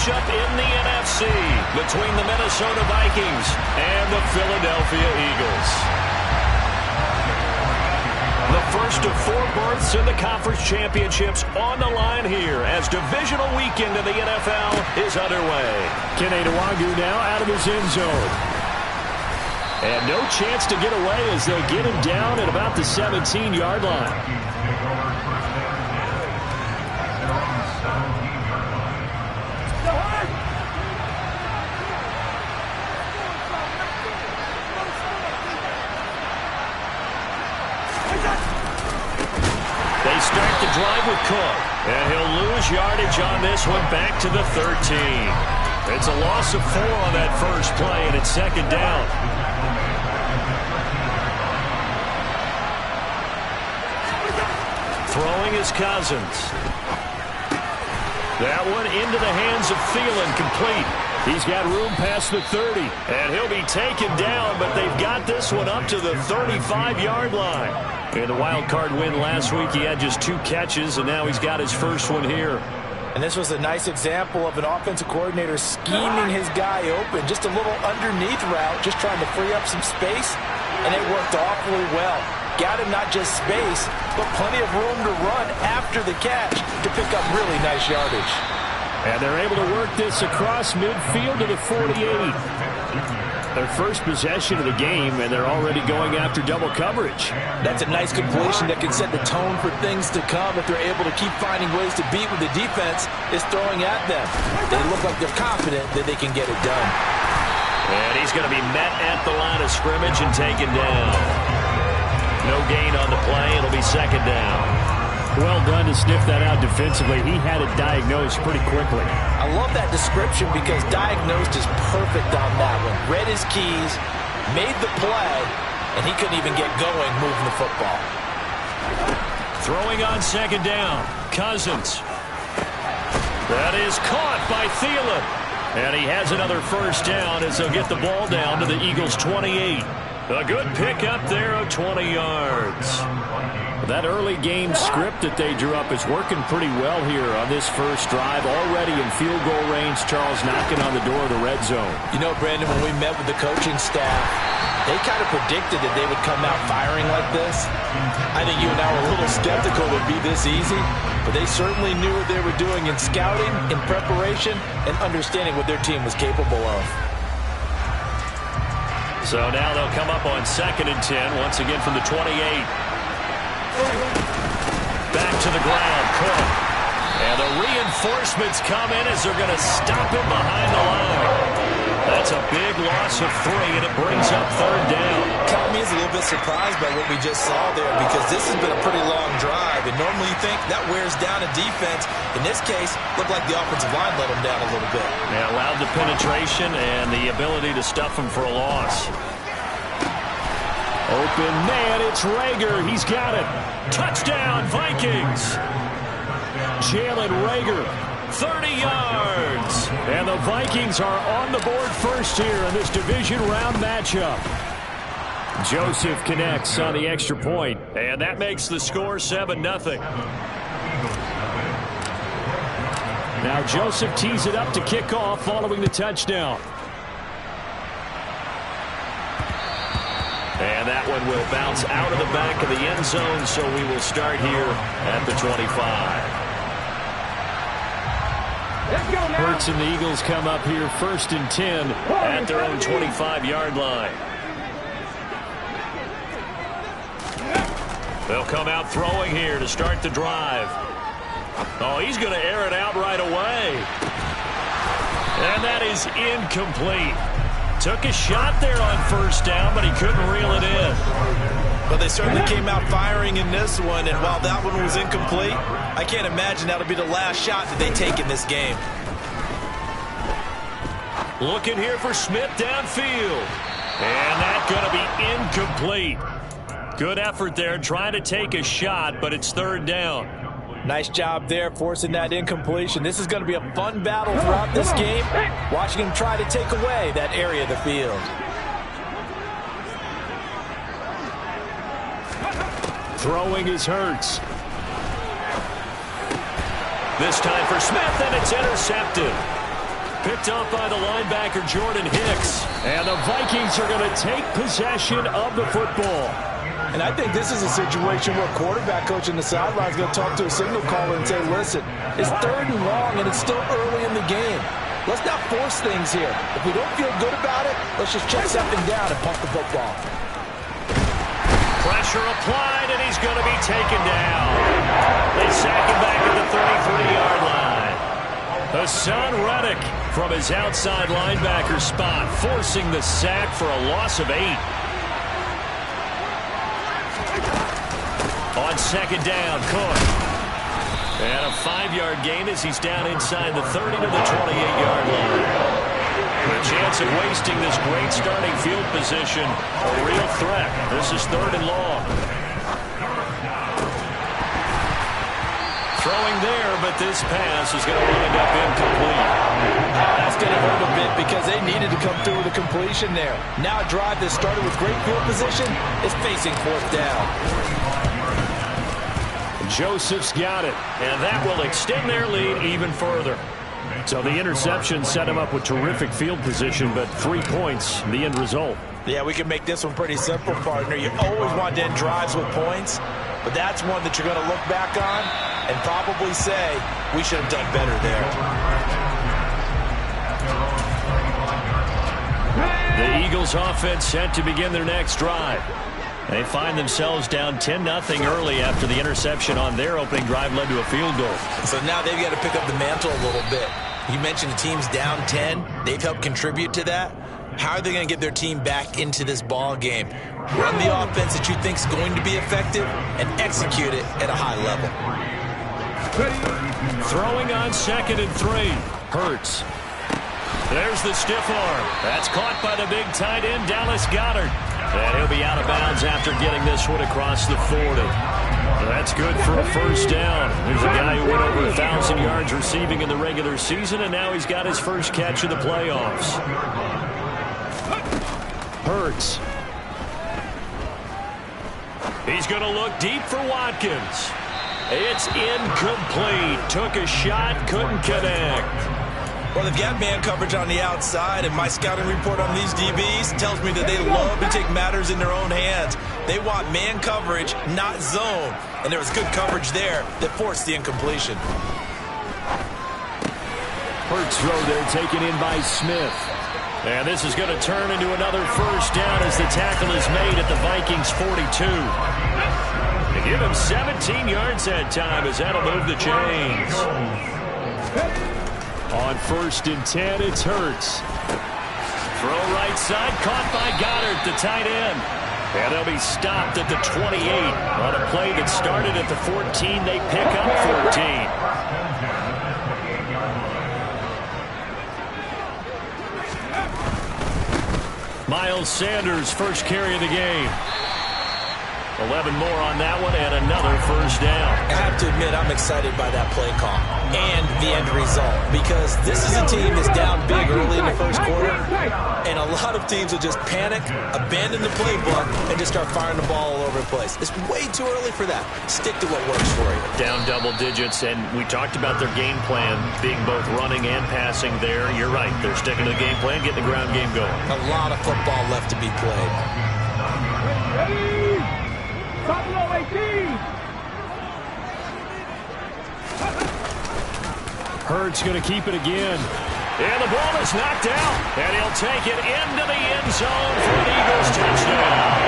matchup in the NFC between the Minnesota Vikings and the Philadelphia Eagles. The first of 4 berths in the conference championships on the line here as divisional weekend in the NFL is underway. Kenny Nwangu now out of his end zone. And no chance to get away as they'll get him down at about the 17-yard line. They start the drive with Cook, and he'll lose yardage on this one back to the 13. It's a loss of 4 on that first play, and it's second down. Throwing is Cousins. That one into the hands of Thielen, complete. He's got room past the 30, and he'll be taken down, but they've got this one up to the 35-yard line. In the wild card win last week, he had just 2 catches, and now he's got his first one here. And this was a nice example of an offensive coordinator scheming his guy open. Just a little underneath route, just trying to free up some space, and it worked awfully well. Got him not just space, but plenty of room to run after the catch to pick up really nice yardage. And they're able to work this across midfield to the 48. Their first possession of the game, and they're already going after double coverage. That's a nice completion that can set the tone for things to come if they're able to keep finding ways to beat what the defense is throwing at them. They look like they're confident that they can get it done. And he's going to be met at the line of scrimmage and taken down. No gain on the play. It'll be second down. Well done to sniff that out defensively. He had it diagnosed pretty quickly. I love that description because diagnosed is perfect on that one. Read his keys, made the play, and he couldn't even get going moving the football. Throwing on second down, Cousins. That is caught by Thielen. And he has another first down as they'll get the ball down to the Eagles' 28. A good pickup there of 20 yards. That early game script that they drew up is working pretty well here on this first drive. Already in field goal range, Charles knocking on the door of the red zone. You know, Brandon, when we met with the coaching staff, they kind of predicted that they would come out firing like this. I think you and I were a little skeptical it would be this easy, but they certainly knew what they were doing in scouting, in preparation, and understanding what their team was capable of. So now they'll come up on 2nd and 10, once again from the 28. Back to the ground, Cook. And the reinforcements come in as they're going to stop him behind the line. That's a big loss of 3, and it brings up third down. Caught me as a little bit surprised by what we just saw there because this has been a pretty long drive, and normally you think that wears down a defense. In this case, looked like the offensive line let him down a little bit. They allowed the penetration and the ability to stuff him for a loss. Open man, it's Rager. He's got it. Touchdown, Vikings. Jalen Rager. 30 yards. And the Vikings are on the board first here in this division round matchup. Joseph connects on the extra point. And that makes the score 7-0. Now Joseph tees it up to kick off following the touchdown. And that one will bounce out of the back of the end zone, so we will start here at the 25. Hurts and the Eagles come up here 1st and 10 at their own 25-yard line. They'll come out throwing here to start the drive. Oh, he's going to air it out right away. And that is incomplete. Took a shot there on first down, but he couldn't reel it in. But they certainly came out firing in this one, and while that one was incomplete, I can't imagine that'll be the last shot that they take in this game. Looking here for Smith downfield. And that's going to be incomplete. Good effort there trying to take a shot, but it's third down. Nice job there forcing that incompletion. This is going to be a fun battle throughout this game, watching him try to take away that area of the field. Throwing is Hurts. This time for Smith, and it's intercepted. Picked up by the linebacker, Jordan Hicks. And the Vikings are going to take possession of the football. And I think this is a situation where quarterback coach in the sideline is going to talk to a signal caller and say, listen, it's 3rd and long and it's still early in the game. Let's not force things here. If we don't feel good about it, let's just check something down and punt the football. Pressure applied, and he's going to be taken down. They sack him back at the 33-yard line. Hassan Reddick from his outside linebacker spot, forcing the sack for a loss of 8. On 2nd down, Cook. And a 5-yard gain as he's down inside the 30 to the 28-yard line. The chance of wasting this great starting field position, a real threat. This is 3rd and long. Throwing there, but this pass is going to wind up incomplete. That's going to hurt a bit because they needed to come through with a completion there. Now a drive that started with great field position is facing 4th down. Joseph's got it, and that will extend their lead even further. So the interception set him up with terrific field position, but 3 points, the end result. Yeah, we can make this one pretty simple, partner. You always want to end drives with points, but that's one that you're going to look back on and probably say, we should have done better there. The Eagles offense set to begin their next drive. They find themselves down 10-0 early after the interception on their opening drive led to a field goal. So now they've got to pick up the mantle a little bit. You mentioned the team's down 10. They've helped contribute to that. How are they going to get their team back into this ball game? Run the offense that you think is going to be effective and execute it at a high level. Throwing on 2nd and 3. Hurts. There's the stiff arm. That's caught by the big tight end, Dallas Goedert. And he'll be out of bounds after getting this one across the 40. That's good for a 1st down. There's a guy who went over 1,000 yards receiving in the regular season, and now he's got his first catch of the playoffs. Hurts. He's going to look deep for Watkins. It's incomplete. Took a shot, couldn't connect. Well, they've got man coverage on the outside, and my scouting report on these DBs tells me that they love to take matters in their own hands. They want man coverage, not zone. And there was good coverage there that forced the incompletion. Hurts throw there taken in by Smith. And this is going to turn into another 1st down as the tackle is made at the Vikings 42. They give him 17 yards that time as that'll move the chains. On 1st and 10, it's Hurts. Throw right side, caught by Goddard, the tight end. And they'll be stopped at the 28. On a play that started at the 14, they pick up 14. Miles Sanders, first carry of the game. 11 more on that one, and another 1st down. I have to admit, I'm excited by that play call and the end result, because this is a team that's down big early in the 1st quarter, and a lot of teams will just panic, abandon the playbook, and just start firing the ball all over the place. It's way too early for that. Stick to what works for you. Down double digits, and we talked about their game plan being both running and passing there. You're right. They're sticking to the game plan, getting the ground game going. A lot of football left to be played. Hurts going to keep it again. And the ball is knocked out. And he'll take it into the end zone for an Eagles touchdown.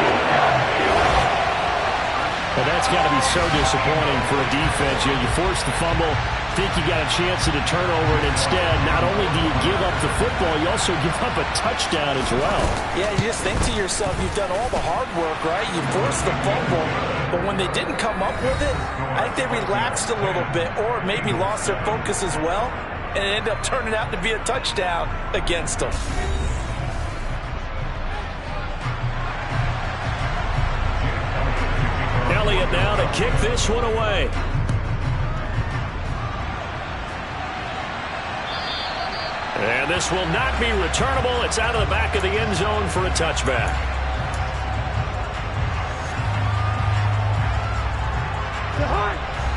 Well, that's got to be so disappointing for a defense. You force the fumble, think you got a chance at a turnover, and instead, not only do you give up the football, you also give up a touchdown as well. Yeah, you just think to yourself, you've done all the hard work, right? You forced the fumble, but when they didn't come up with it, I think they relaxed a little bit or maybe lost their focus as well, and it ended up turning out to be a touchdown against them. Elliott now to kick this one away. And this will not be returnable. It's out of the back of the end zone for a touchback.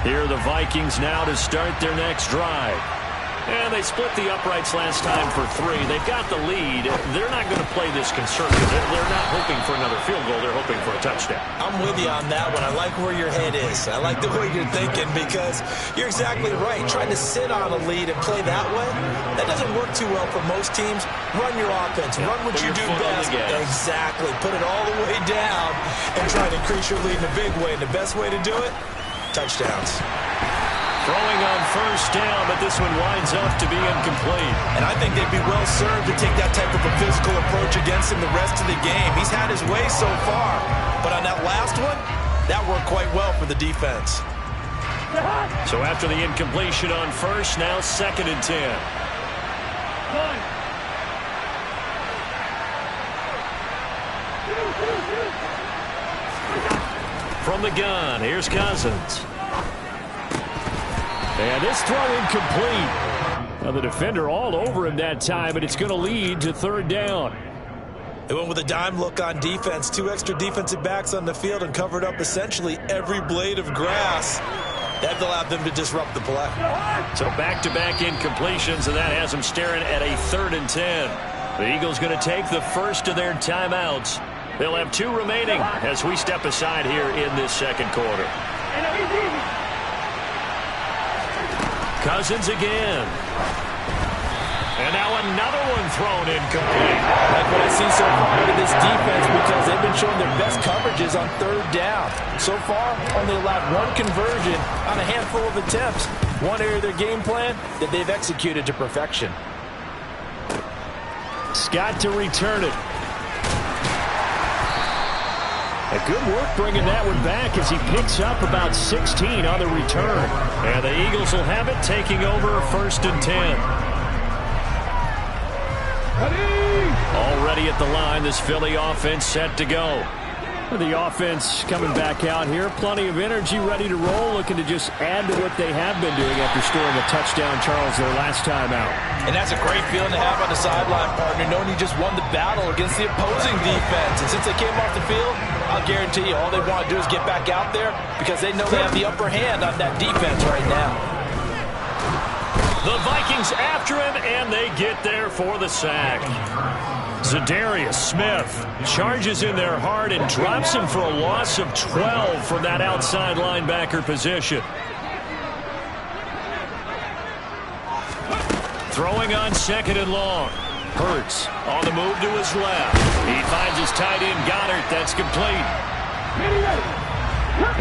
Here are the Vikings now to start their next drive. And they split the uprights last time for 3. They've got the lead. They're not going to play this conservative. They're not hoping for another field goal. They're hoping for a touchdown. I'm with you on that one. I like where your head is. I like the way you're thinking because you're exactly right. Trying to sit on a lead and play that way, that doesn't work too well for most teams. Run your offense. Run what you do best. Exactly. Put it all the way down and try to increase your lead in a big way. And the best way to do it, touchdowns. Throwing on first down, but this one winds up to be incomplete. And I think they'd be well served to take that type of a physical approach against him the rest of the game. He's had his way so far, but on that last one, that worked quite well for the defense. So after the incompletion on first, now 2nd and 10. From the gun, here's Cousins. And this throw incomplete. Now the defender all over him that time, but it's going to lead to 3rd down. They went with a dime look on defense. 2 extra defensive backs on the field and covered up essentially every blade of grass. That allowed them to disrupt the play. So back-to-back incompletions, and that has them staring at a 3rd and 10. The Eagles going to take the first of their timeouts. They'll have 2 remaining as we step aside here in this 2nd quarter. Cousins again. And now another one thrown incomplete. Like what I've seen so far out of this defense because they've been showing their best coverages on 3rd down. So far, only allowed 1 conversion on a handful of attempts. One area of their game plan that they've executed to perfection. Scott to return it. A good work bringing that one back as he picks up about 16 on the return. And the Eagles will have it, taking over 1st and 10. Already at the line, this Philly offense set to go. The offense coming back out here. Plenty of energy, ready to roll, looking to just add to what they have been doing after scoring a touchdown, Charles, their last time out. And that's a great feeling to have on the sideline, partner, knowing you just won the battle against the opposing defense. And since they came off the field, I'll guarantee you all they want to do is get back out there because they know they have the upper hand on that defense right now. The Vikings after him, and they get there for the sack. Zadarius Smith charges in there hard and drops him for a loss of 12 from that outside linebacker position. Throwing on 2nd and long. Hurts on the move to his left. He finds his tight end Goddard. That's complete.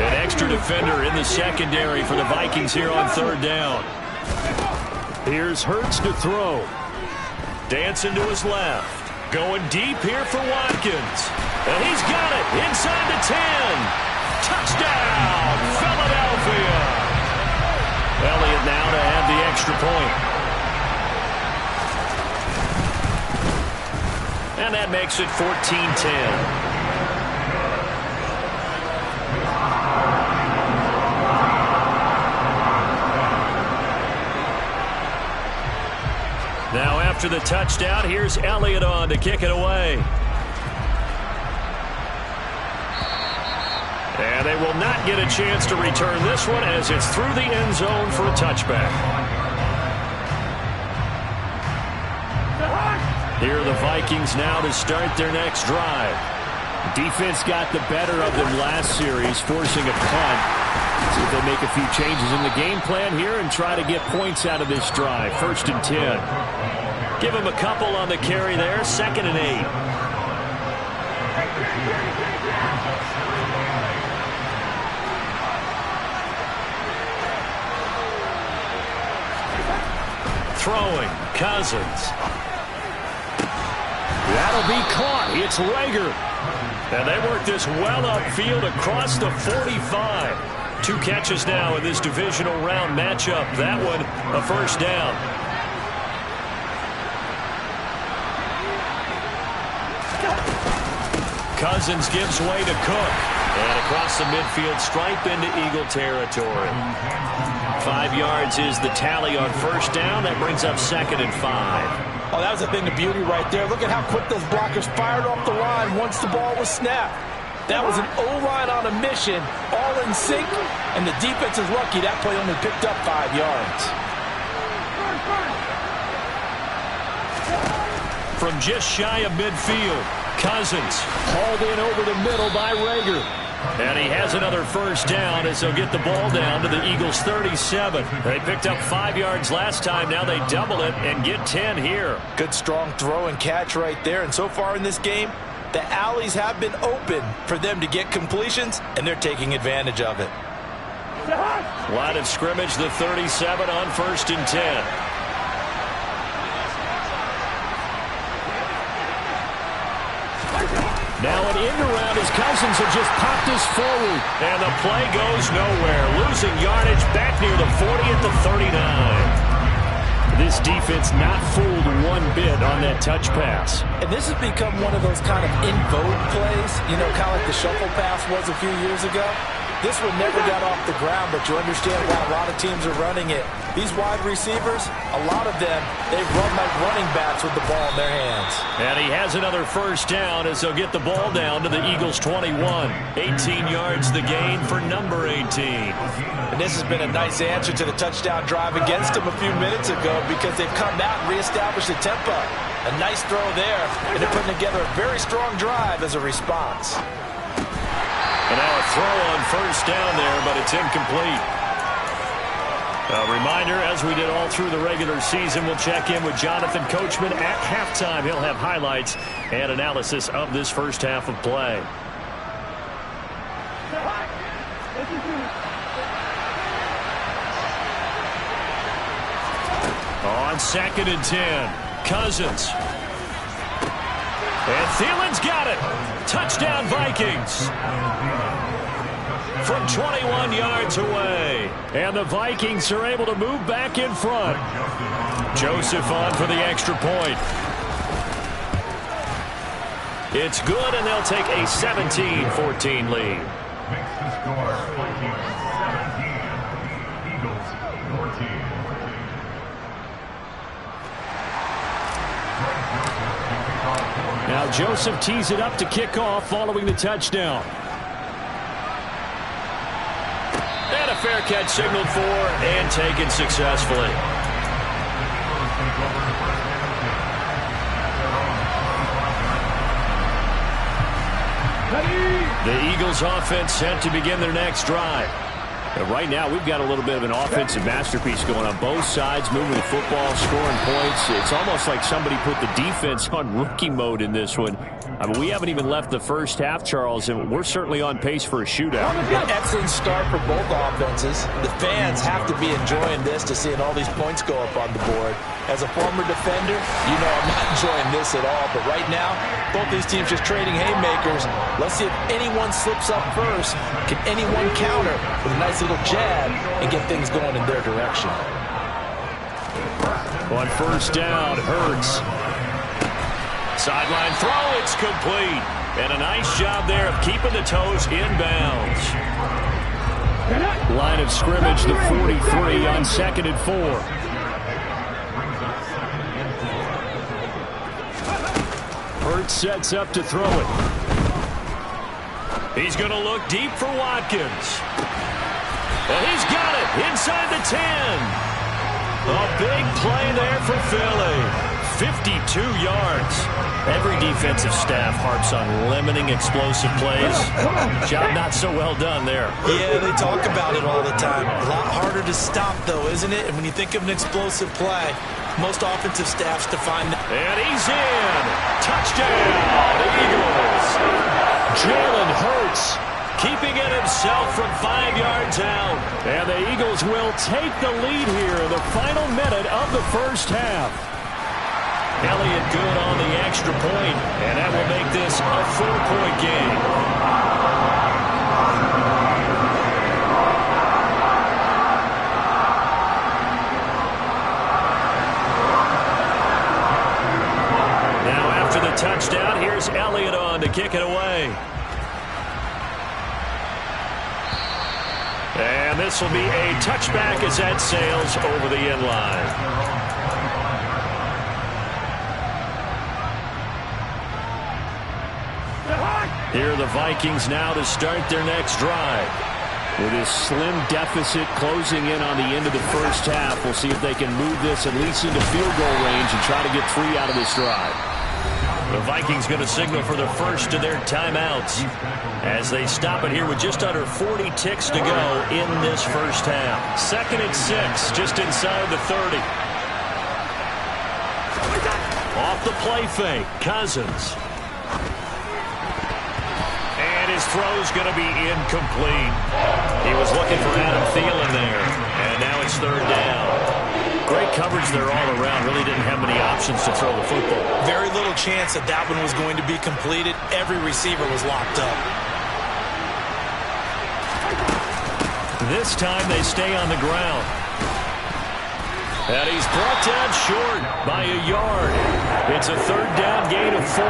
An extra defender in the secondary for the Vikings here on 3rd down. Here's Hurts to throw. Dancing to his left. Going deep here for Watkins. And he's got it inside the 10. Touchdown, Philadelphia. Elliott now to add the extra point. And that makes it 14-10. Now after the touchdown, here's Elliott on to kick it away. And they will not get a chance to return this one as it's through the end zone for a touchback. Here are the Vikings now to start their next drive. Defense got the better of them last series, forcing a punt. See if they make a few changes in the game plan here and try to get points out of this drive. 1st and 10. Give him a couple on the carry there. 2nd and 8. Throwing. Cousins. That'll be caught. It's Rager. And they work this well upfield across the 45. 2 catches now in this divisional round matchup. That one a 1st down. Cousins gives way to Cook. And across the midfield stripe into Eagle territory. 5 yards is the tally on 1st down. That brings up 2nd and 5. Oh, that was a thing of beauty right there. Look at how quick those blockers fired off the line once the ball was snapped. That was an O-line on a mission, all in sync, and the defense is lucky that play only picked up 5 yards. from just shy of midfield. Cousins hauled in over the middle by Rager. And he has another first down as they'll get the ball down to the Eagles' 37. They picked up 5 yards last time. Now they double it and get 10 here. Good strong throw and catch right there. And so far in this game, the alleys have been open for them to get completions, and they're taking advantage of it. Line of scrimmage, the 37 on 1st and 10. Now an end around as Cousins had just popped this forward. And the play goes nowhere. Losing yardage back near the 40 at the 39. This defense not fooled one bit on that touch pass. And this has become one of those kind of in vogue plays, you know, kind of like the shuffle pass was a few years ago. This one never got off the ground, but you understand why a lot of teams are running it. These wide receivers, a lot of them, they run like running backs with the ball in their hands. And he has another first down as they'll get the ball down to the Eagles' 21. 18 yards the gain for number 18. And this has been a nice answer to the touchdown drive against them a few minutes ago because they've come out and reestablished the tempo. A nice throw there, and they're putting together a very strong drive as a response. And now a throw on first down there, but it's incomplete. A reminder, as we did all through the regular season, we'll check in with Jonathan Coachman at halftime. He'll have highlights and analysis of this first half of play. On 2nd and 10, Cousins. And Thielen's got it. Touchdown, Vikings. From 21 yards away. And the Vikings are able to move back in front. Joseph on for the extra point. It's good, and they'll take a 17-14 lead. Makes the score 17, Eagles 14. Now Joseph tees it up to kick off following the touchdown. And a fair catch signaled for and taken successfully. The Eagles offense set to begin their next drive. And right now, we've got a little bit of an offensive masterpiece going on both sides, moving the football, scoring points. It's almost like somebody put the defense on rookie mode in this one. I mean, we haven't even left the first half, Charles, and we're certainly on pace for a shootout. An excellent start for both offenses. The fans have to be enjoying this to seeing all these points go up on the board. As a former defender, you know I'm not enjoying this at all. But right now, both these teams just trading haymakers. Let's see if anyone slips up first. Can anyone counter with a nice little jab and get things going in their direction? On first down, Hurts. Sideline throw, it's complete. And a nice job there of keeping the toes inbounds. Line of scrimmage, the 43 on 2nd and 4. Hurts sets up to throw it. He's going to look deep for Watkins. And he's got it inside the 10. A big play there for Philly. 52 yards. Every defensive staff harps on limiting explosive plays. Job not so well done there. Yeah, they talk about it all the time. A lot harder to stop, though, isn't it? And when you think of an explosive play, most offensive staffs define that. And he's in. Touchdown, Eagles. Jalen Hurts keeping it himself from 5 yards out. And the Eagles will take the lead here in the final minute of the first half. Elliott good on the extra point, and that will make this a 4-point game. Now after the touchdown, here's Elliott on to kick it away. And this will be a touchback as that sails over the end line. Here are the Vikings now to start their next drive. With this slim deficit closing in on the end of the first half, we'll see if they can move this at least into field goal range and try to get 3 out of this drive. The Vikings going to signal for the first of their timeouts as they stop it here with just under 40 ticks to go in this first half. 2nd and 6, just inside the 30. Off the play fake, Cousins. And his throw's going to be incomplete. He was looking for Adam Thielen there, and now it's 3rd down. Great coverage there all around. Really didn't have many options to throw the football. Very little chance that that one was going to be completed. Every receiver was locked up. This time they stay on the ground. And he's brought down short by a yard. It's a 3rd down gain of 4.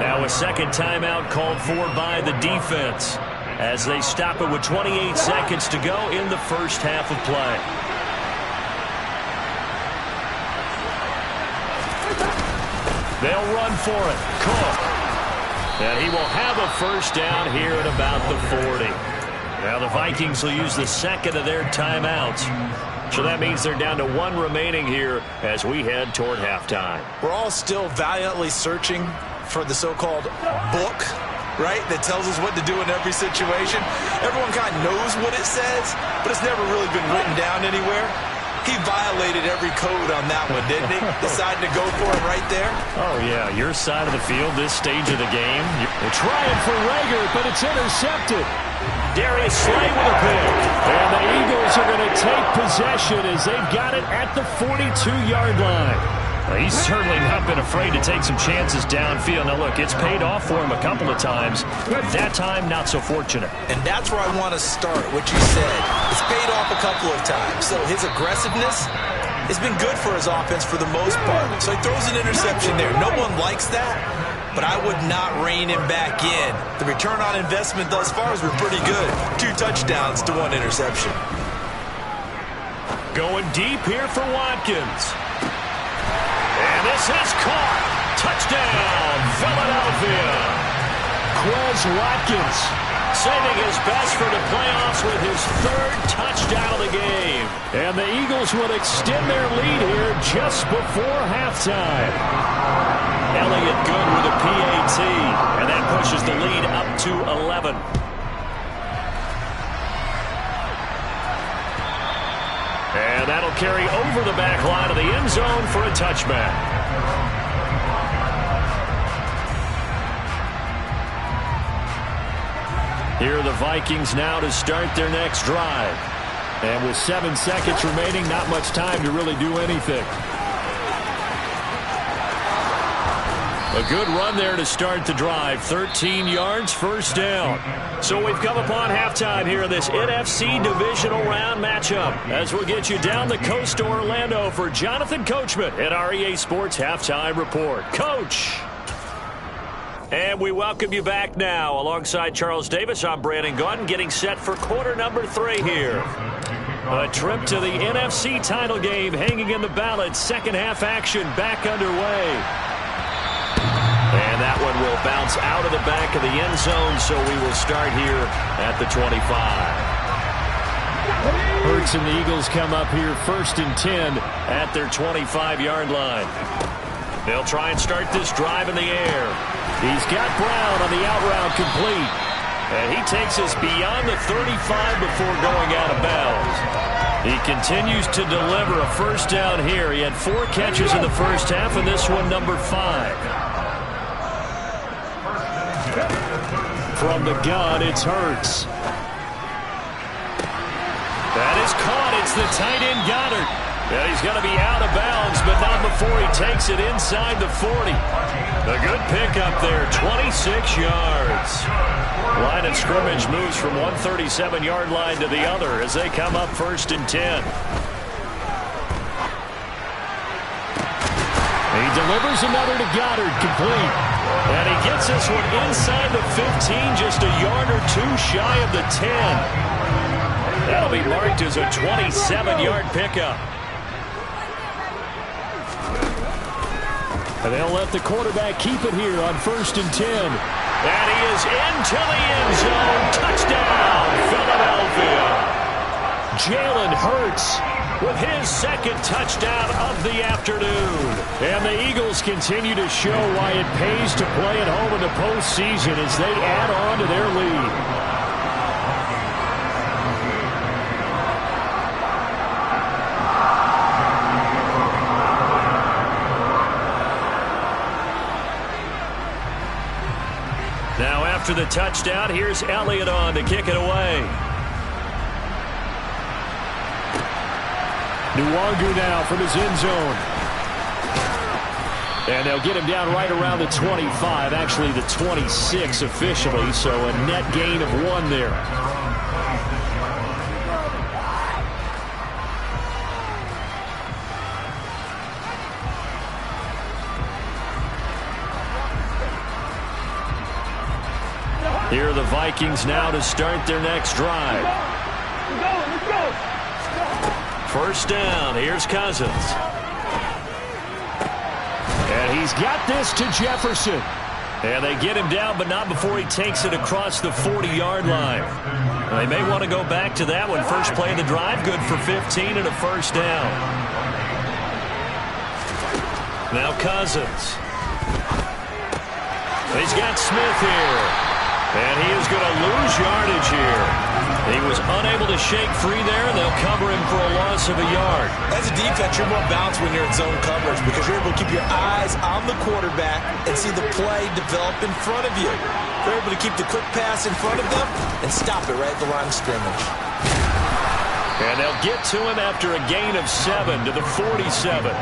Now a second timeout called for by the defense as they stop it with 28 seconds to go in the first half of play. They'll run for it. Cook. And he will have a first down here at about the 40. Now the Vikings will use the 2nd of their timeouts. So that means they're down to 1 remaining here as we head toward halftime. We're all still valiantly searching for the so-called book, right, that tells us what to do in every situation. Everyone kind of knows what it says, but it's never really been written down anywhere. He violated every code on that one, didn't he? Decided to go for it right there. Oh, yeah. Your side of the field, this stage of the game. They're trying for Rager, but it's intercepted. Darius Slay with a pick. And the Eagles are going to take possession as they've got it at the 42-yard line. Well, he's certainly not been afraid to take some chances downfield. Now, look, it's paid off for him a couple of times. That time, not so fortunate. And that's where I want to start, what you said. It's paid off a couple of times. So his aggressiveness has been good for his offense for the most part. So he throws an interception there. No one likes that, but I would not rein him back in. The return on investment thus far has been pretty good. 2 touchdowns to 1 interception. Going deep here for Watkins. And this is caught. Touchdown, Philadelphia. Quez Watkins saving his best for the playoffs with his 3rd touchdown of the game. And the Eagles will extend their lead here just before halftime. Elliott good with a PAT, and that pushes the lead up to 11. And that'll carry over the back line of the end zone for a touchback. Here are the Vikings now to start their next drive. And with 7 seconds remaining, not much time to really do anything. A good run there to start the drive. 13 yards, first down. So we've come upon halftime here in this NFC Divisional Round matchup as we'll get you down the coast to Orlando for Jonathan Coachman at our EA Sports Halftime Report. Coach! And we welcome you back now. Alongside Charles Davis, I'm Brandon Gaudin, getting set for quarter number 3 here. A trip to the NFC title game hanging in the balance. Second half action back underway. And that one will bounce out of the back of the end zone, so we will start here at the 25. Hurts and the Eagles come up here 1st and 10 at their 25-yard line. They'll try and start this drive in the air. He's got Brown on the out route complete. And he takes us beyond the 35 before going out of bounds. He continues to deliver a first down here. He had 4 catches in the first half, and this one number 5. From the gun, it's Hurts. That is caught. It's the tight end Goddard. And he's going to be out of bounds, but not before he takes it inside the 40. A good pickup there, 26 yards. Line of scrimmage moves from one 37-yard line to the other as they come up 1st and 10. He delivers another to Goddard, complete. And he gets this one inside the 15, just a yard or 2 shy of the 10. That'll be marked as a 27-yard pickup. And they'll let the quarterback keep it here on 1st and 10. And he is into the end zone. Touchdown, Philadelphia. Jalen Hurts with his second touchdown of the afternoon. And the Eagles continue to show why it pays to play at home in the postseason as they add on to their lead. Now after the touchdown, here's Elliott on to kick it away. Nwangu now from his end zone. And they'll get him down right around the 25, actually the 26 officially, so a net gain of 1 there. Here are the Vikings now to start their next drive. Let's go. First down, here's Cousins. And he's got this to Jefferson. And they get him down, but not before he takes it across the 40-yard line. They may want to go back to that one. First play of the drive, good for 15 and a first down. Now Cousins. He's got Smith here. And he is going to lose yardage here. He was unable to shake free there, and they'll cover him for a loss of a yard. As a defense, you're more balanced when you're in zone coverage because you're able to keep your eyes on the quarterback and see the play develop in front of you. You're able to keep the quick pass in front of them and stop it right at the line of scrimmage. And they'll get to him after a gain of 7 to the 47.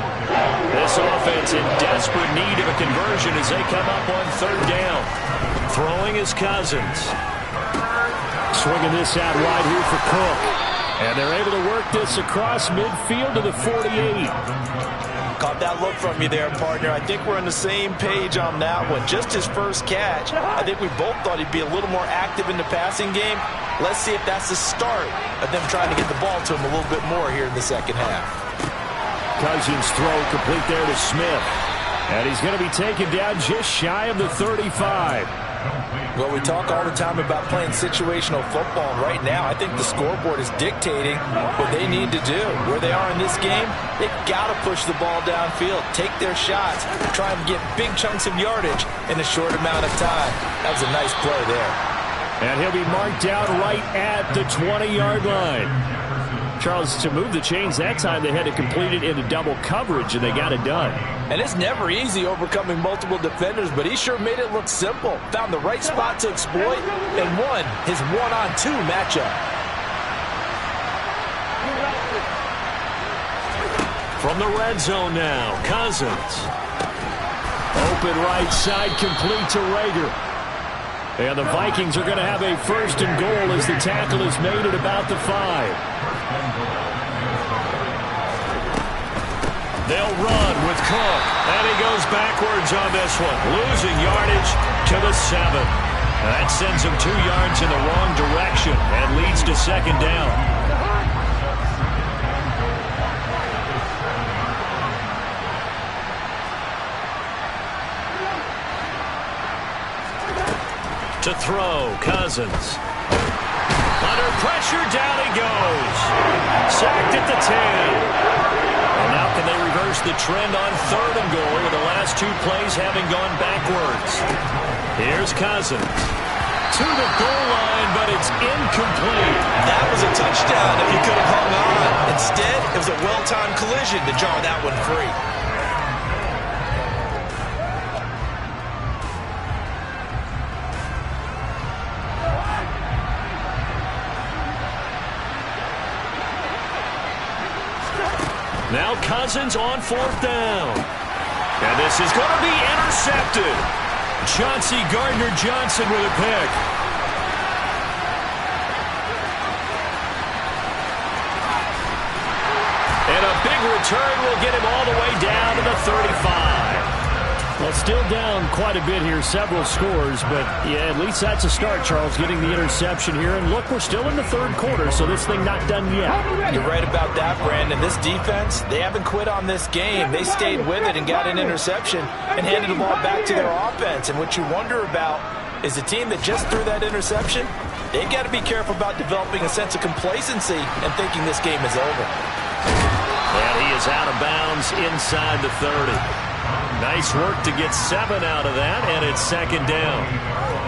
This offense in desperate need of a conversion as they come up on third down. Throwing is Cousins. Swinging this out wide here for Cook. And they're able to work this across midfield to the 48. Caught that look from you there, partner. I think we're on the same page on that one. Just his first catch. I think we both thought he'd be a little more active in the passing game. Let's see if that's the start of them trying to get the ball to him a little bit more here in the second half. Cousins throw complete there to Smith. And he's going to be taken down just shy of the 35. Well, we talk all the time about playing situational football, and right now I think the scoreboard is dictating what they need to do. Where they are in this game, they've got to push the ball downfield, take their shots, try and get big chunks of yardage in a short amount of time. That was a nice play there. And he'll be marked down right at the 20-yard line. Charles, to move the chains that time, they had to complete it into double coverage, and they got it done. And it's never easy overcoming multiple defenders, but he sure made it look simple. Found the right spot to exploit and won his one-on-two matchup. From the red zone now, Cousins. Open right side, complete to Rager. And the Vikings are going to have a first and goal as the tackle is made at about the 5. They'll run with Cook, and he goes backwards on this one, losing yardage to the 7. That sends him 2 yards in the wrong direction and leads to second down. To throw, Cousins. Under pressure, down he goes. Sacked at the 10. And now can they reverse the trend on third and goal with the last 2 plays having gone backwards. Here's Cousins. To the goal line, but it's incomplete. That was a touchdown if he could have hung on. Instead, it was a well-timed collision to draw that one free. Now Cousins on fourth down. And this is going to be intercepted. Chauncey Gardner-Johnson with a pick. And a big return will get him all the way down to the 35. Well, still down quite a bit here, several scores, but yeah, at least that's a start, Charles, getting the interception here. And look, we're still in the third quarter, so this thing not done yet. You're right about that, Brandon. This defense, they haven't quit on this game. They stayed with it and got an interception and handed the ball back to their offense. And what you wonder about is the team that just threw that interception, They've got to be careful about developing a sense of complacency and thinking this game is over. And he is out of bounds inside the 30. Nice work to get 7 out of that, and it's second down.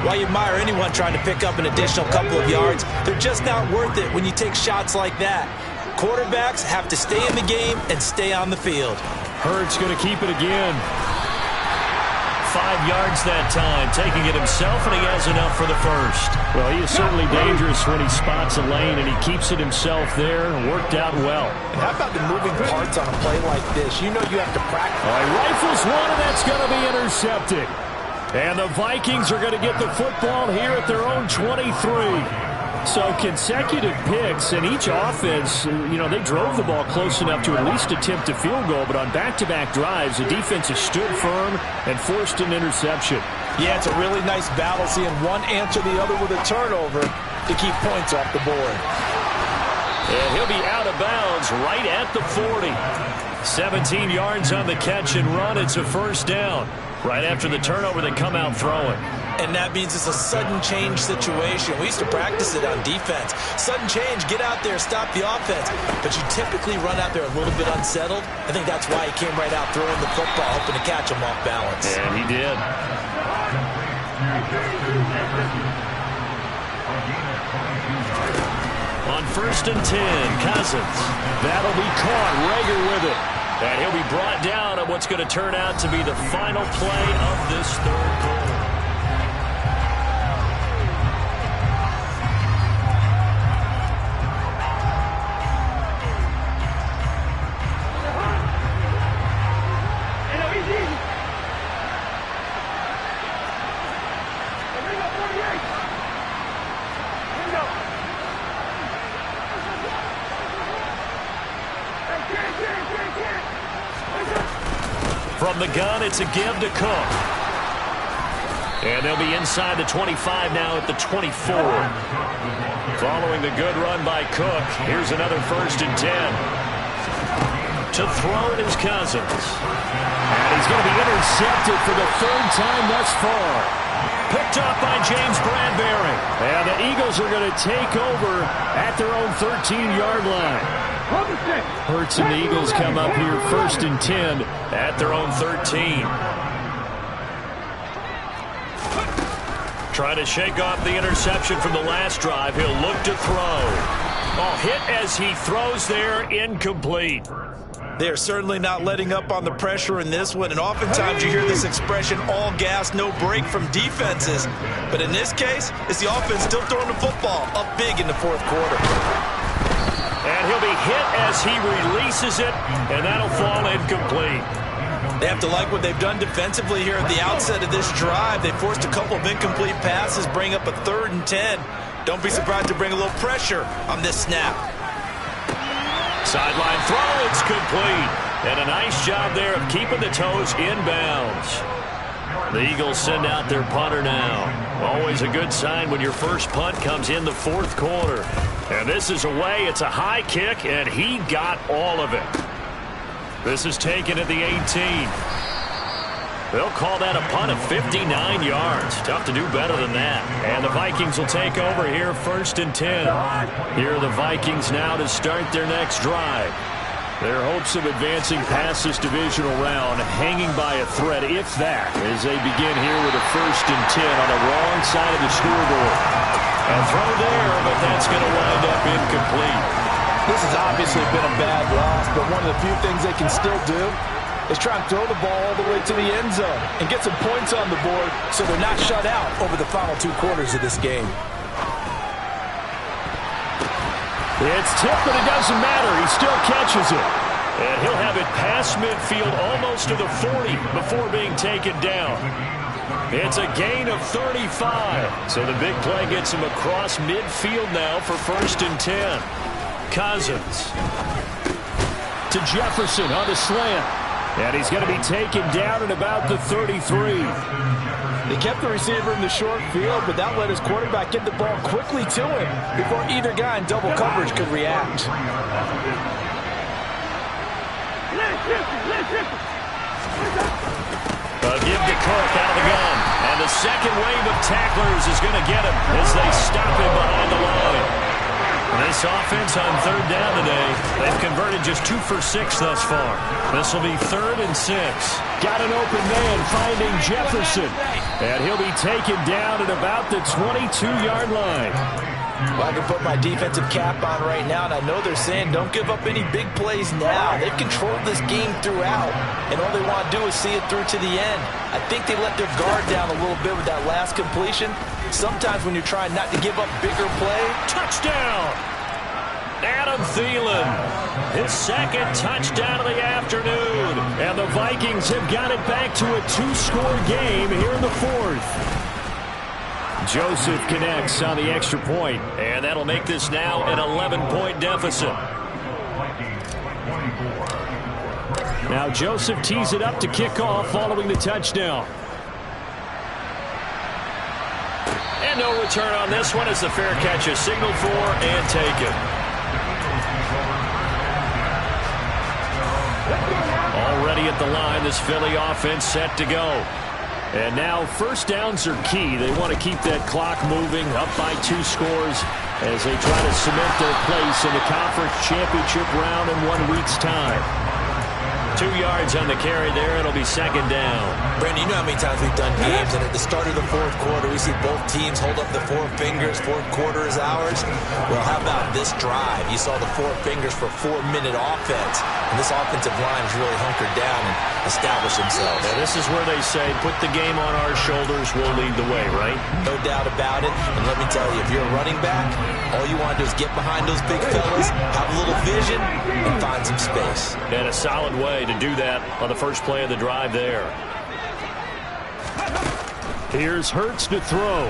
While you admire anyone trying to pick up an additional couple of yards, they're just not worth it when you take shots like that. Quarterbacks have to stay in the game and stay on the field. Hurts going to keep it again. 5 yards that time, taking it himself, and he has enough for the first. Well, he is certainly dangerous when he spots a lane, and he keeps it himself there. Worked out well. And how about the moving parts on a play like this? You know you have to practice. All right, rifles one, and that's going to be intercepted. And the Vikings are going to get the football here at their own 23. So consecutive picks, and each offense, they drove the ball close enough to at least attempt a field goal, but on back-to-back drives, the defense has stood firm and forced an interception. Yeah, it's a really nice battle seeing one answer the other with a turnover to keep points off the board. And he'll be out of bounds right at the 40. 17 yards on the catch and run. It's a first down. Right after the turnover, they come out throwing. And that means it's a sudden change situation. We used to practice it on defense. Sudden change, get out there, stop the offense. But you typically run out there a little bit unsettled. I think that's why he came right out throwing the football, hoping to catch him off balance. And he did. On 1st and 10, Cousins. That'll be caught. Rager with it. And he'll be brought down on what's going to turn out to be the final play of this third quarter. From the gun, it's a give to Cook. And they'll be inside the 25 now at the 24. Following the good run by Cook, here's another 1st and 10. To throw it is Cousins. And he's going to be intercepted for the 3rd time thus far. Picked up by James Bradbury. And the Eagles are going to take over at their own 13-yard line. Hurts and the Eagles come up here 1st and 10 at their own 13. Trying to shake off the interception from the last drive. He'll look to throw. Oh, hit as he throws there, incomplete. They're certainly not letting up on the pressure in this one, and oftentimes you hear this expression, all gas, no break from defenses. But in this case, it's the offense still throwing the football up big in the 4th quarter. And he'll be hit as he releases it, and that'll fall incomplete. They have to like what they've done defensively here at the outset of this drive. They forced a couple of incomplete passes, bring up a 3rd and 10. Don't be surprised to bring a little pressure on this snap. Sideline throw, it's complete. And a nice job there of keeping the toes inbounds. The Eagles send out their punter now. Always a good sign when your first punt comes in the 4th quarter. And this is away. It's a high kick, and he got all of it. This is taken at the 18. They'll call that a punt of 59 yards. Tough to do better than that. And the Vikings will take over here 1st and 10. Here are the Vikings now to start their next drive. Their hopes of advancing past this divisional round hanging by a thread, if that, as they begin here with a 1st and 10 on the wrong side of the scoreboard. A throw there, but that's going to wind up incomplete. This has obviously been a bad loss, but one of the few things they can still do is try and throw the ball all the way to the end zone and get some points on the board so they're not shut out over the final 2 quarters of this game. It's tipped, but it doesn't matter. He still catches it. And he'll have it past midfield almost to the 40 before being taken down. It's a gain of 35. So the big play gets him across midfield now for 1st and 10. Cousins to Jefferson on the slant. And he's going to be taken down at about the 33. They kept the receiver in the short field, but that let his quarterback get the ball quickly to him before either guy in double coverage could react. A give to Cook out of the gun. And the the second wave of tacklers is going to get him as they stop him behind the line. This offense on third down today, they've converted just 2 for 6 thus far. This will be 3rd and 6. Got an open man finding Jefferson. And he'll be taken down at about the 22-yard line. Well, I can put my defensive cap on right now, and I know they're saying don't give up any big plays now. They've controlled this game throughout, and all they want to do is see it through to the end. I think they let their guard down a little bit with that last completion. Sometimes when you're trying not to give up bigger play. Touchdown! Adam Thielen, his 2nd touchdown of the afternoon. And the Vikings have got it back to a 2-score game here in the 4th. Joseph connects on the extra point, and that'll make this now an 11-point deficit. Now Joseph tees it up to kick off following the touchdown. And no return on this one as the fair catch is signaled for and taken. Already at the line, this Philly offense set to go. And now first downs are key. They want to keep that clock moving, up by 2 scores as they try to cement their place in the conference championship round in 1 week's time. 2 yards on the carry there. It'll be 2nd down. Brandon, you know how many times we've done games, and at the start of the 4th quarter, we see both teams hold up the 4 fingers. 4th quarter is ours. Well, how about this drive? You saw the 4 fingers for 4-minute offense, and this offensive line has really hunkered down and established themselves. Yeah, this is where they say, put the game on our shoulders, we'll lead the way, right? No doubt about it. And let me tell you, if you're a running back, all you want to do is get behind those big fellas, have a little vision, and find some space. And a solid way to do that on the first play of the drive there. Here's Hurts to throw.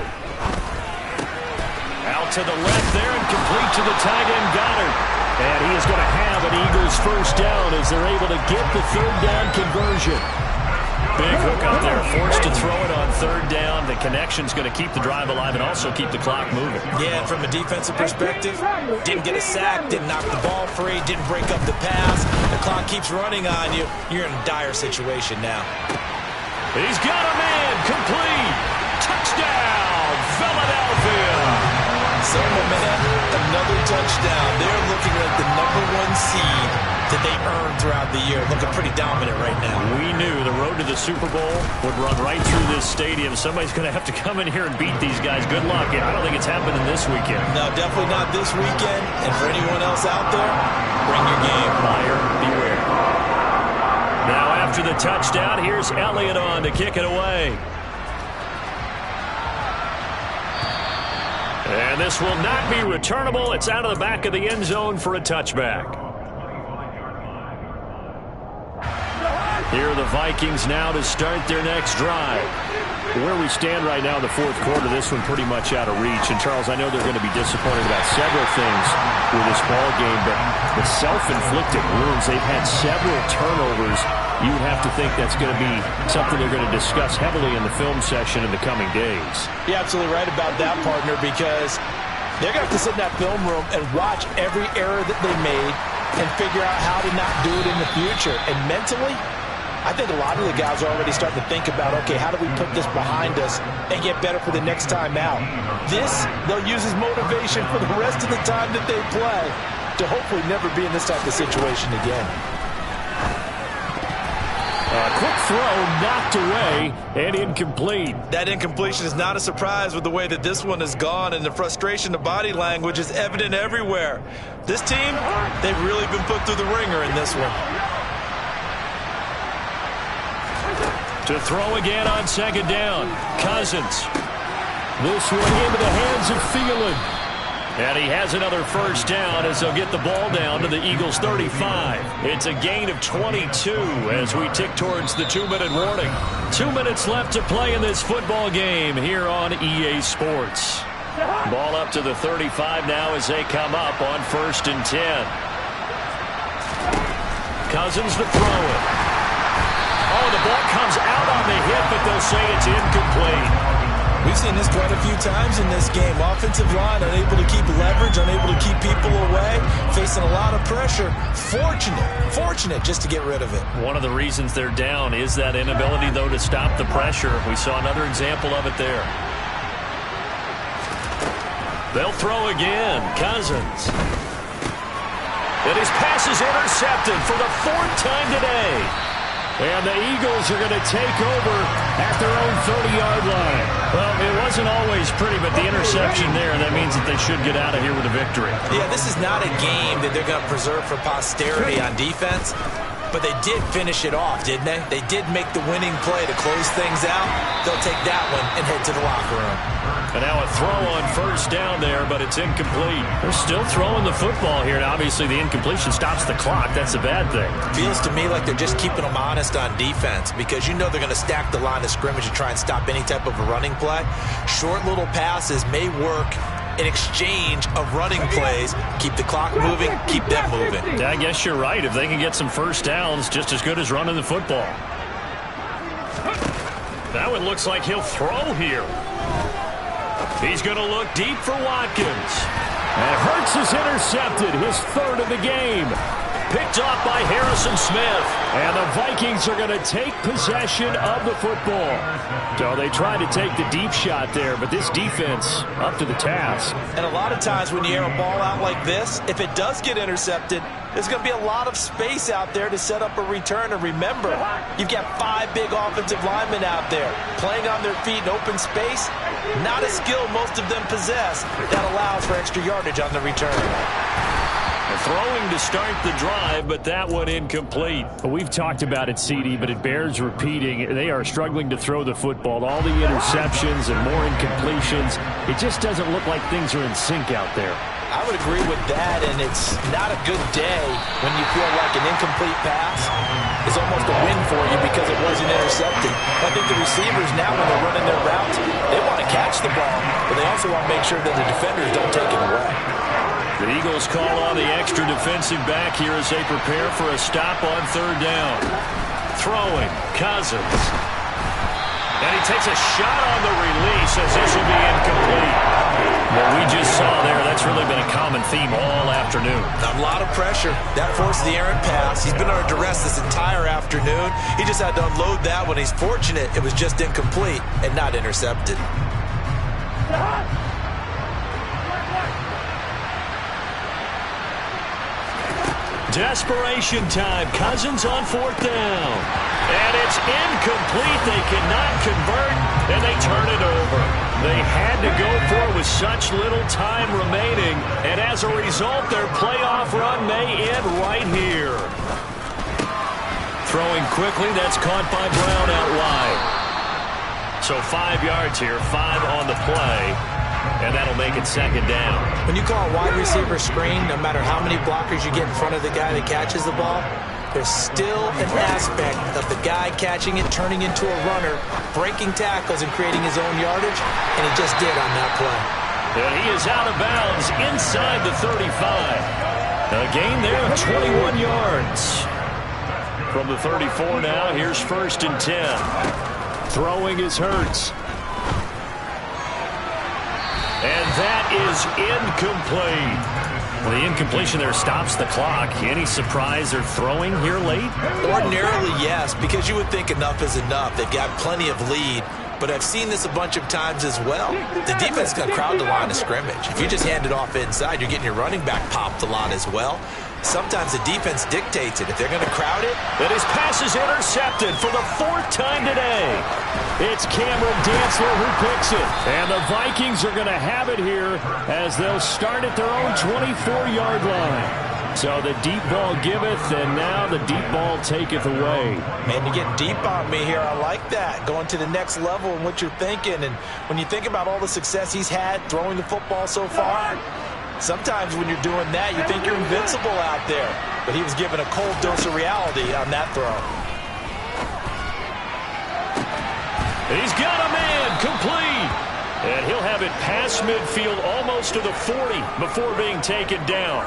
Out to the left there and complete to the tight end Goddard. And he is going to have an Eagles first down as they're able to get the 3rd down conversion. Big hook up there, forced to throw it on 3rd down. The connection's going to keep the drive alive and also keep the clock moving. Yeah, and from a defensive perspective, didn't get a sack, didn't knock the ball free, didn't break up the pass. The clock keeps running on you. You're in a dire situation now. He's got a man, complete. Touchdown, Philadelphia. So, man, another touchdown. They're looking like the #1 seed that they earned throughout the year. Looking pretty dominant right now. We knew the road to the Super Bowl would run right through this stadium. Somebody's going to have to come in here and beat these guys. Good luck. I don't think it's happening this weekend. No, definitely not this weekend. And for anyone else out there, bring your game. Buyer beware. Now after the touchdown, here's Elliott on to kick it away. And this will not be returnable. It's out of the back of the end zone for a touchback. Here are the Vikings now to start their next drive. Where we stand right now in the 4th quarter, this one pretty much out of reach. And, Charles, I know they're going to be disappointed about several things with this ball game, but the self-inflicted wounds, they've had several turnovers. You would have to think that's going to be something they're going to discuss heavily in the film session in the coming days. You're absolutely right about that, partner, because they're going to have to sit in that film room and watch every error that they made and figure out how to not do it in the future. And mentally, I think a lot of the guys are already starting to think about, okay, how do we put this behind us and get better for the next time out? This, they'll use as motivation for the rest of the time that they play to hopefully never be in this type of situation again. A quick throw knocked away and incomplete. That incompletion is not a surprise with the way that this one has gone, and the frustration, the body language is evident everywhere. This team, they've really been put through the ringer in this one. To throw again on 2nd down, Cousins. This one into the hands of Thielen. And he has another first down as they'll get the ball down to the Eagles' 35. It's a gain of 22 as we tick towards the 2-minute warning. 2 minutes left to play in this football game here on EA Sports. Ball up to the 35 now as they come up on 1st and 10. Cousins to throw it. Oh, the ball comes out on the hit, but they'll say it's incomplete. We've seen this quite a few times in this game. Offensive line unable to keep leverage, unable to keep people away, facing a lot of pressure. Fortunate just to get rid of it. One of the reasons they're down is that inability, though, to stop the pressure. We saw another example of it there. They'll throw again. Cousins. And his pass is intercepted for the 4th time today. And the Eagles are going to take over at their own 30-yard line. Well, it wasn't always pretty, but the interception there, that means that they should get out of here with a victory. Yeah, this is not a game that they're going to preserve for posterity on defense. But they did finish it off, didn't they? They did make the winning play to close things out. They'll take that one and head to the locker room. And now a throw on 1st down there, but it's incomplete. They're still throwing the football here, and obviously the incompletion stops the clock. That's a bad thing. Feels to me like they're just keeping them honest on defense because you know they're going to stack the line of scrimmage and try and stop any type of a running play. Short little passes may work in exchange of running plays. Keep the clock moving, keep them moving. Yeah, I guess you're right. If they can get some 1st downs, just as good as running the football. That one looks like he'll throw here. He's going to look deep for Watkins. And Hurts is intercepted, his 3rd of the game. Picked off by Harrison Smith. And the Vikings are going to take possession of the football. So they tried to take the deep shot there, but this defense up to the task. And a lot of times when you air a ball out like this, if it does get intercepted, there's going to be a lot of space out there to set up a return. And remember, you've got 5 big offensive linemen out there playing on their feet in open space. Not a skill most of them possess that allows for extra yardage on the return. Throwing to start the drive, but that one incomplete. We've talked about it, CD, but it bears repeating. They are struggling to throw the football. All the interceptions and more incompletions. It just doesn't look like things are in sync out there. I would agree with that, and it's not a good day when you feel like an incomplete pass is almost a win for you because it wasn't intercepted. I think the receivers now, when they're running their routes, they want to catch the ball, but they also want to make sure that the defenders don't take it away. The Eagles call on the extra defensive back here as they prepare for a stop on 3rd down. Throwing, Cousins. And he takes a shot on the release as this will be incomplete. What we just saw there, that's really been a common theme all afternoon. A lot of pressure. That forced the errant pass. He's been under duress this entire afternoon. He just had to unload that one. He's fortunate it was just incomplete and not intercepted. Desperation time. Cousins on 4th down. And it's incomplete. They cannot convert, and they turn it over. They had to go for it with such little time remaining, and as a result, their playoff run may end right here. Throwing quickly, that's caught by Brown out wide. So 5 yards here, 5 on the play. And that'll make it 2nd down. When you call a wide receiver screen, no matter how many blockers you get in front of the guy that catches the ball, there's still an aspect of the guy catching it, turning into a runner, breaking tackles and creating his own yardage, and he just did on that play. And he is out of bounds inside the 35. A gain there of 21 yards. From the 34 now, here's 1st and 10. Throwing is Hurts. And that is incomplete. Well, the incompletion there stops the clock. Any surprise they're throwing here late? Ordinarily, yes, because you would think enough is enough. They've got plenty of lead. But I've seen this a bunch of times as well. The defense is going to crowd the line of scrimmage. If you just hand it off inside, you're getting your running back popped a lot as well. Sometimes the defense dictates it. If they're going to crowd it. But his pass is intercepted for the 4th time today. It's Cameron Dantzler who picks it. And the Vikings are going to have it here as they'll start at their own 24-yard line. So the deep ball giveth, and now the deep ball taketh away. Man, you're getting deep on me here. I like that. Going to the next level in what you're thinking. And when you think about all the success he's had throwing the football so far, sometimes when you're doing that, you think you're invincible out there. But he was given a cold dose of reality on that throw. He's got a man complete. And he'll have it past midfield almost to the 40 before being taken down.